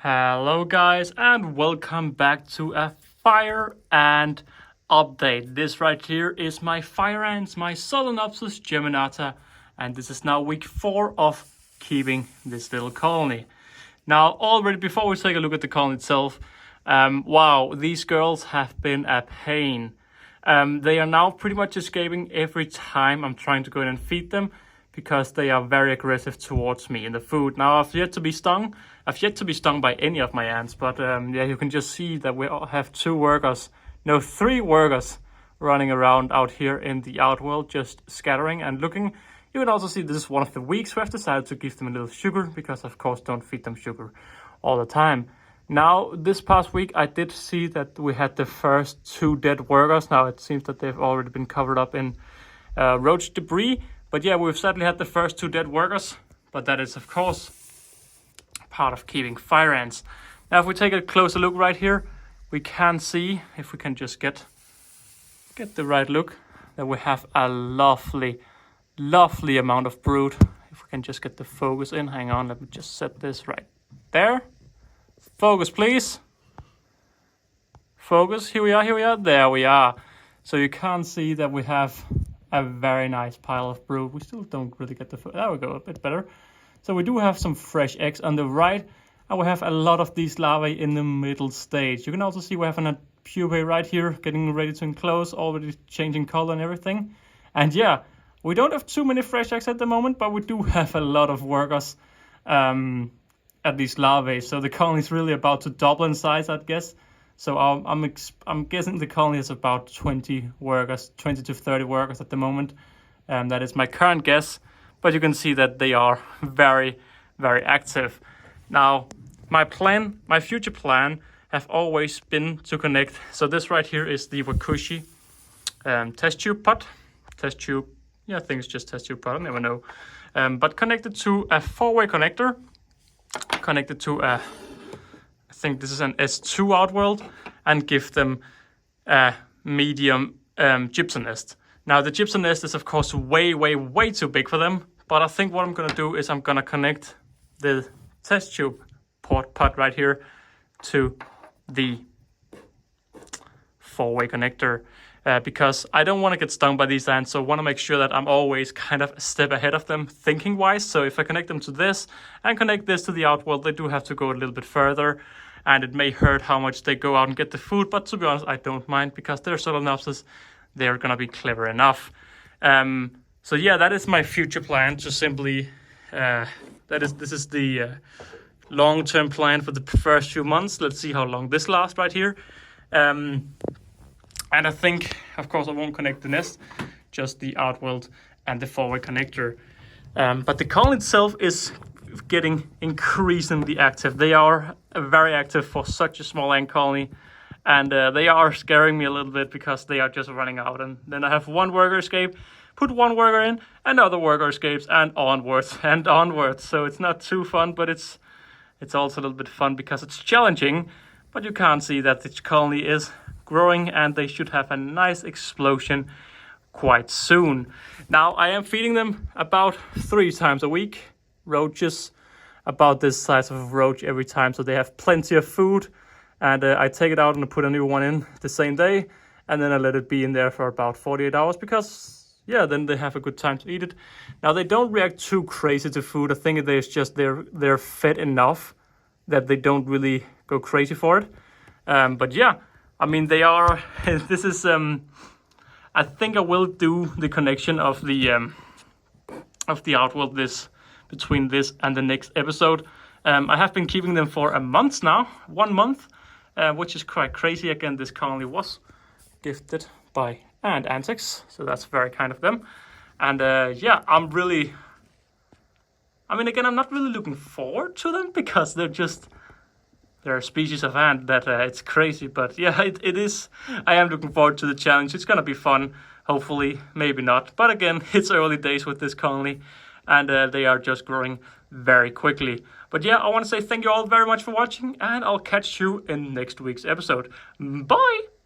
Hello guys and welcome back to a fire ant update. This right here is my fire ants, my Solenopsis geminata, and this is now week 4 of keeping this little colony. Now already before we take a look at the colony itself, wow, these girls have been a pain. They are now pretty much escaping every time I'm trying to go in and feed them, because they are very aggressive towards me in the food. Now, I've yet to be stung by any of my ants, but yeah, you can just see that we have 3 workers running around out here in the outworld, just scattering and looking. You can also see this is one of the weeks where I've decided to give them a little sugar, because of course don't feed them sugar all the time. Now, this past week, I did see that we had the first 2 dead workers. Now, it seems that they've already been covered up in roach debris. But yeah, we've sadly had the first 2 dead workers, but that is, of course, part of keeping fire ants. Now, if we take a closer look right here, we can see, if we can just get the right look, that we have a lovely amount of brood. If we can just get the focus in, hang on, let me just set this right there. Focus, please. Focus, here we are, there we are. So you can see that we have a very nice pile of brood. We still don't really get the... There we go, a bit better. So we do have some fresh eggs on the right, and we have a lot of these larvae in the middle stage. You can also see we have a pupae right here, getting ready to enclose, already changing color and everything. And yeah, we don't have too many fresh eggs at the moment, but we do have a lot of workers at these larvae. So the colony is really about to double in size, I'd guess. So I'm guessing the colony is about 20 to 30 workers at the moment. That is my current guess, but you can see that they are very, very active. Now, my future plan have always been to connect. So this right here is the Wakooshi test tube pot. Test tube, yeah, I think it's just test tube pot, I never know. But connected to a 4-way connector, connected to a... I think this is an S2 outworld, and give them a medium gypsum nest. Now the gypsum nest is of course way too big for them, but I think what I'm gonna do is I'm gonna connect the test tube pot right here to the 4-way connector, because I don't want to get stung by these ants, so I want to make sure that I'm always kind of a step ahead of them thinking wise. So if I connect them to this and connect this to the outworld, they do have to go a little bit further, and it may hurt how much they go out and get the food, but to be honest, I don't mind, because they're Solenopsis, they're gonna be clever enough. So yeah, that is my future plan, to simply this is the long-term plan for the first few months. Let's see how long this lasts right here. And I think, of course, I won't connect the nest, just the outworld and the 4-way connector. But the colony itself is getting increasingly active. They are very active for such a small ant colony, and they are scaring me a little bit, because they are just running out. And then I have 1 worker escape, put 1 worker in, another worker escapes, and onwards and onwards. So it's not too fun, but it's also a little bit fun because it's challenging. But you can see that the colony is growing, and they should have a nice explosion quite soon. Now, I am feeding them about 3 times a week. Roaches, about this size of a roach every time, so they have plenty of food. And I take it out and I put a new one in the same day, and then I let it be in there for about 48 hours, because yeah, then they have a good time to eat it. Now, they don't react too crazy to food. I think it's just they're fed enough that they don't really go crazy for it. But yeah, I mean, they are... This is... I think I will do the connection of the outworld between this and the next episode. I have been keeping them for a month now, 1 month, which is quite crazy. Again, this colony was gifted by Ant Antics, so that's very kind of them. And yeah, I'm really... I mean, again, I'm not really looking forward to them, because they're a species of ant that it's crazy. But yeah, it is. I am looking forward to the challenge. It's gonna be fun, hopefully, maybe not. But again, it's early days with this colony, and they are just growing very quickly. But yeah, I want to say thank you all very much for watching, and I'll catch you in next week's episode. Bye!